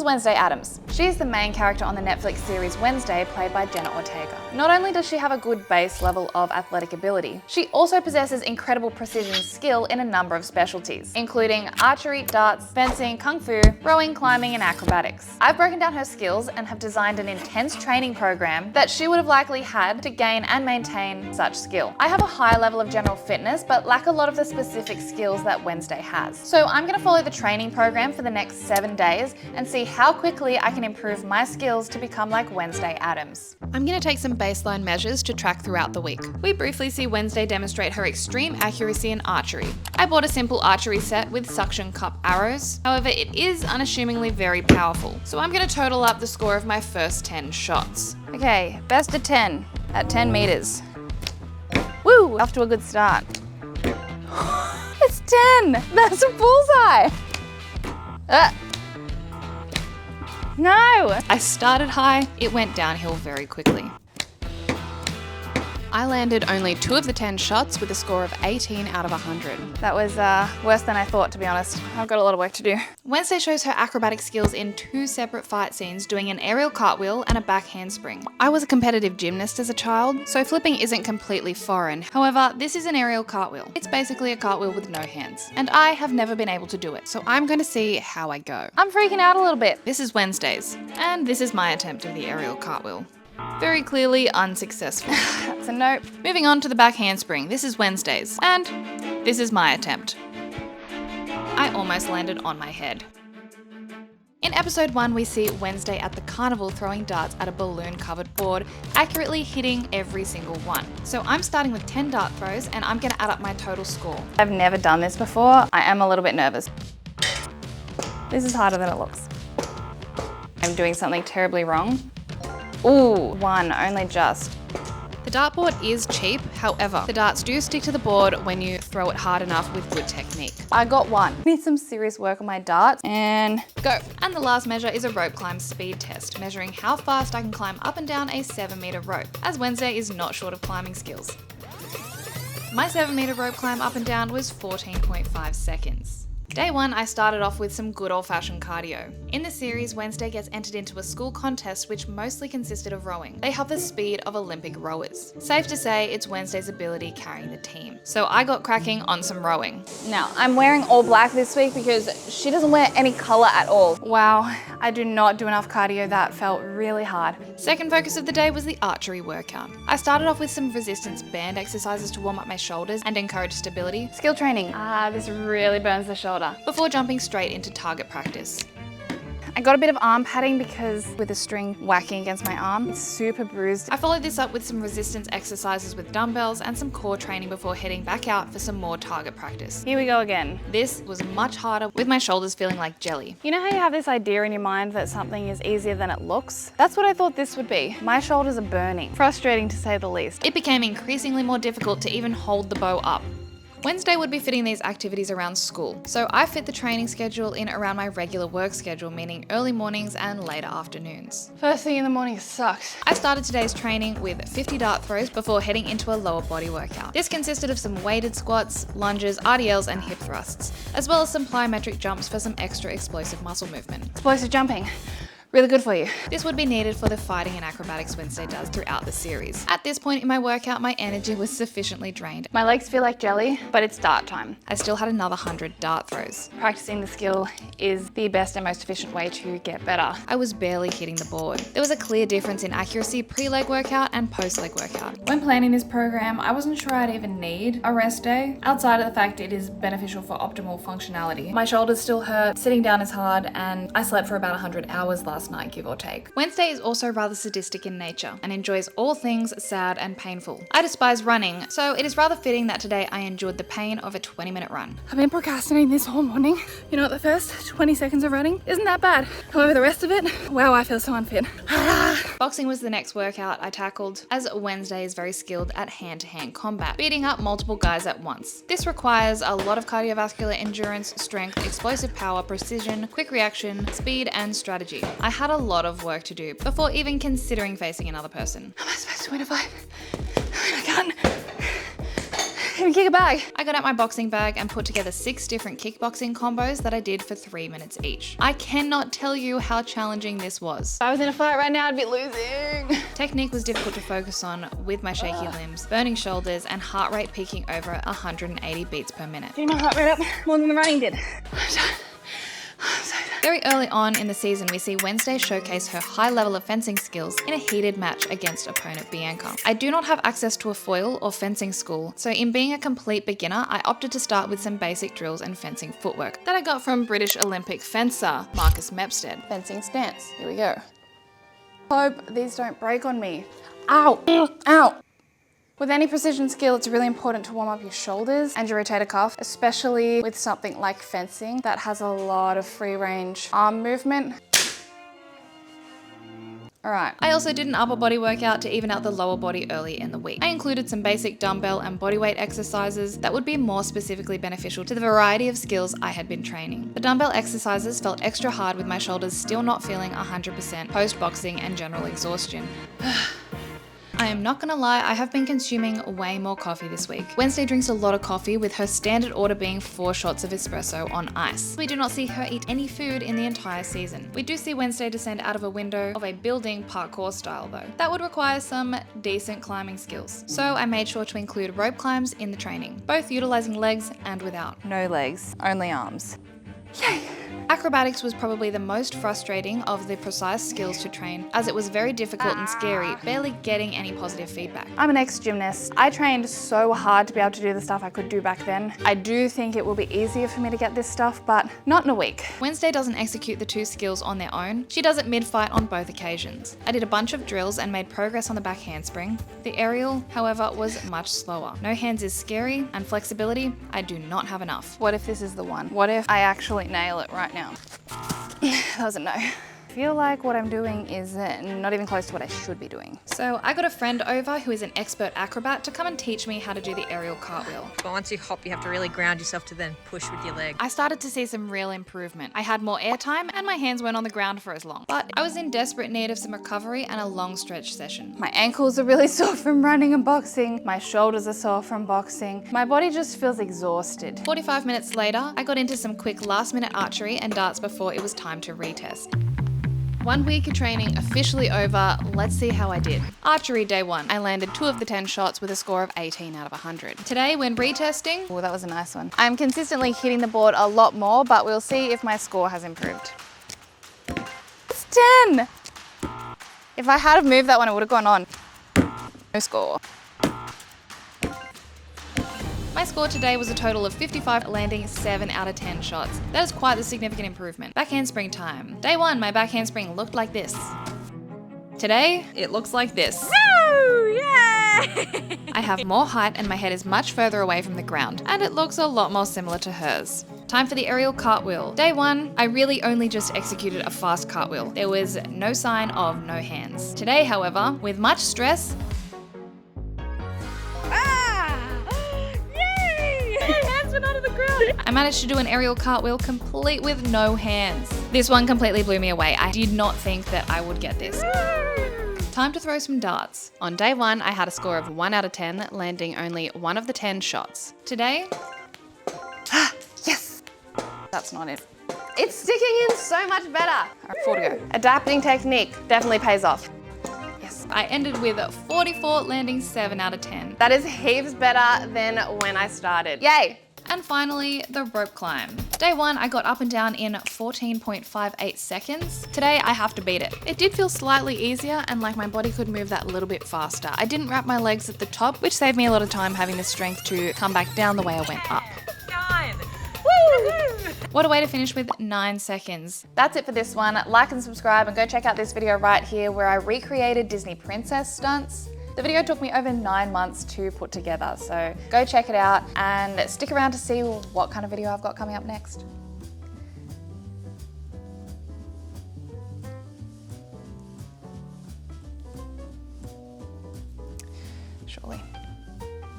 is Wednesday Addams. She is the main character on the Netflix series Wednesday, played by Jenna Ortega. Not only does she have a good base level of athletic ability, she also possesses incredible precision skill in a number of specialties, including archery, darts, fencing, kung fu, rowing, climbing, and acrobatics. I've broken down her skills and have designed an intense training program that she would have likely had to gain and maintain such skill. I have a high level of general fitness, but lack a lot of the specific skills that Wednesday has. So I'm going to follow the training program for the next 7 days and see how quickly I can improve my skills to become like Wednesday Addams. I'm going to take some baseline measures to track throughout the week. We briefly see Wednesday demonstrate her extreme accuracy in archery. I bought a simple archery set with suction cup arrows. However, it is unassumingly very powerful. So I'm going to total up the score of my first 10 shots. Okay, best of 10 at 10 meters. Woo, off to a good start. It's 10, that's a bullseye. No! I started high, it went downhill very quickly. I landed only 2 of the 10 shots with a score of 18 out of 100. That was worse than I thought, to be honest. I've got a lot of work to do. Wednesday shows her acrobatic skills in 2 separate fight scenes, doing an aerial cartwheel and a back handspring. I was a competitive gymnast as a child, so flipping isn't completely foreign. However, this is an aerial cartwheel. It's basically a cartwheel with no hands, and I have never been able to do it, so I'm going to see how I go. I'm freaking out a little bit. This is Wednesday's, and this is my attempt of the aerial cartwheel. Very clearly unsuccessful. That's a nope. Moving on to the back handspring. This is Wednesday's, and this is my attempt. I almost landed on my head. In episode 1, we see Wednesday at the carnival throwing darts at a balloon-covered board, accurately hitting every single one. So I'm starting with 10 dart throws, and I'm gonna add up my total score. I've never done this before. I am a little bit nervous. This is harder than it looks. I'm doing something terribly wrong. Ooh, 1, only just. The dartboard is cheap, however, the darts do stick to the board when you throw it hard enough with good technique. I got 1. Need some serious work on my darts, and go. And the last measure is a rope climb speed test, measuring how fast I can climb up and down a 7-meter rope, as Wednesday is not short of climbing skills. My 7-meter rope climb up and down was 14.5 seconds. Day 1, I started off with some good old-fashioned cardio. In the series, Wednesday gets entered into a school contest which mostly consisted of rowing. They have the speed of Olympic rowers. Safe to say, it's Wednesday's ability carrying the team. So I got cracking on some rowing. Now, I'm wearing all black this week because she doesn't wear any color at all. Wow, I do not do enough cardio. That felt really hard. Second focus of the day was the archery workout. I started off with some resistance band exercises to warm up my shoulders and encourage stability. Skill training. This really burns the shoulder. Before jumping straight into target practice. I got a bit of arm padding because with a string whacking against my arm, it's super bruised. I followed this up with some resistance exercises with dumbbells and some core training before heading back out for some more target practice. Here we go again. This was much harder, with my shoulders feeling like jelly. You know how you have this idea in your mind that something is easier than it looks? That's what I thought this would be. My shoulders are burning. Frustrating to say the least. It became increasingly more difficult to even hold the bow up. Wednesday would be fitting these activities around school, so I fit the training schedule in around my regular work schedule, meaning early mornings and later afternoons. First thing in the morning sucks. I started today's training with 50 dart throws before heading into a lower body workout. This consisted of some weighted squats, lunges, RDLs, and hip thrusts, as well as some plyometric jumps for some extra explosive muscle movement. Explosive jumping. Really good for you. This would be needed for the fighting and acrobatics Wednesday does throughout the series. At this point in my workout, my energy was sufficiently drained. My legs feel like jelly, but it's dart time. I still had another 100 dart throws. Practicing the skill is the best and most efficient way to get better. I was barely hitting the board. There was a clear difference in accuracy pre-leg workout and post-leg workout. When planning this program, I wasn't sure I'd even need a rest day, outside of the fact it is beneficial for optimal functionality. My shoulders still hurt, sitting down is hard, and I slept for about 100 hours last night, give or take. Wednesday is also rather sadistic in nature and enjoys all things sad and painful. I despise running, so it is rather fitting that today I endured the pain of a 20-minute run. I've been procrastinating this whole morning. You know what, the first 20 seconds of running isn't that bad. However, the rest of it, wow, I feel so unfit. Boxing was the next workout I tackled, as Wednesday is very skilled at hand-to-hand combat, beating up multiple guys at once. This requires a lot of cardiovascular endurance, strength, explosive power, precision, quick reaction, speed, and strategy. I had a lot of work to do before even considering facing another person. Am I supposed to win a fight? I can't. Let me kick a bag. I got out my boxing bag and put together 6 different kickboxing combos that I did for 3 minutes each. I cannot tell you how challenging this was. If I was in a fight right now, I'd be losing. Technique was difficult to focus on with my shaky limbs, burning shoulders, and heart rate peaking over 180 beats per minute. Getting my heart rate up more than the running did. Very early on in the season, we see Wednesday showcase her high level of fencing skills in a heated match against opponent Bianca. I do not have access to a foil or fencing school, so in being a complete beginner, I opted to start with some basic drills and fencing footwork that I got from British Olympic fencer Marcus Mepstead. Fencing stance, here we go. Hope these don't break on me. Ow, ow. With any precision skill, it's really important to warm up your shoulders and your rotator cuff, especially with something like fencing that has a lot of free range arm movement. All right. I also did an upper body workout to even out the lower body early in the week. I included some basic dumbbell and bodyweight exercises that would be more specifically beneficial to the variety of skills I had been training. The dumbbell exercises felt extra hard with my shoulders still not feeling 100% post-boxing and general exhaustion. I am not gonna lie, I have been consuming way more coffee this week. Wednesday drinks a lot of coffee, with her standard order being 4 shots of espresso on ice. We do not see her eat any food in the entire season. We do see Wednesday descend out of a window of a building parkour style though. That would require some decent climbing skills. So I made sure to include rope climbs in the training, both utilizing legs and without. No legs, only arms. Yay! Acrobatics was probably the most frustrating of the precise skills to train, as it was very difficult and scary, barely getting any positive feedback. I'm an ex-gymnast. I trained so hard to be able to do the stuff I could do back then. I do think it will be easier for me to get this stuff, but not in a week. Wednesday doesn't execute the 2 skills on their own. She does it mid-fight on both occasions. I did a bunch of drills and made progress on the back handspring. The aerial, however, was much slower. No hands is scary, and flexibility, I do not have enough. What if this is the one? What if I actually nail it right now? That was a no. I feel like what I'm doing is not even close to what I should be doing. So I got a friend over who is an expert acrobat to come and teach me how to do the aerial cartwheel. But once you hop, you have to really ground yourself to then push with your leg. I started to see some real improvement. I had more air time and my hands weren't on the ground for as long. But I was in desperate need of some recovery and a long stretch session. My ankles are really sore from running and boxing. My shoulders are sore from boxing. My body just feels exhausted. 45 minutes later, I got into some quick last-minute archery and darts before it was time to retest. 1 week of training officially over, let's see how I did. Archery day 1, I landed 2 of the 10 shots with a score of 18 out of 100. Today, when retesting, Oh, that was a nice one. I'm consistently hitting the board a lot more, but we'll see if my score has improved. It's 10! If I had moved that one, it would have gone on. No score. my score today was a total of 55, landing 7 out of 10 shots. That is quite the significant improvement. Back handspring time. Day 1, my back handspring looked like this. Today, it looks like this. Woo! Yeah! I have more height and my head is much further away from the ground, and it looks a lot more similar to hers. Time for the aerial cartwheel. Day 1, I really only just executed a fast cartwheel. There was no sign of no hands. Today, however, with much stress, I managed to do an aerial cartwheel complete with no hands. This one completely blew me away. I did not think that I would get this. Time to throw some darts. On day 1, I had a score of 1 out of 10, landing only 1 of the 10 shots. Today, Yes! That's not it. It's sticking in so much better. All right, 4 to go. Adapting technique definitely pays off. Yes. I ended with 44, landing 7 out of 10. That is heaps better than when I started. Yay! And finally, the rope climb. Day 1, I got up and down in 14.58 seconds. Today, I have to beat it. It did feel slightly easier and like my body could move that little bit faster. I didn't wrap my legs at the top, which saved me a lot of time having the strength to come back down the way I went up. 9. Woo! What a way to finish with 9 seconds. That's it for this one. Like and subscribe and go check out this video right here where I recreated Disney princess stunts. The video took me over 9 months to put together, so go check it out and stick around to see what kind of video I've got coming up next. Surely.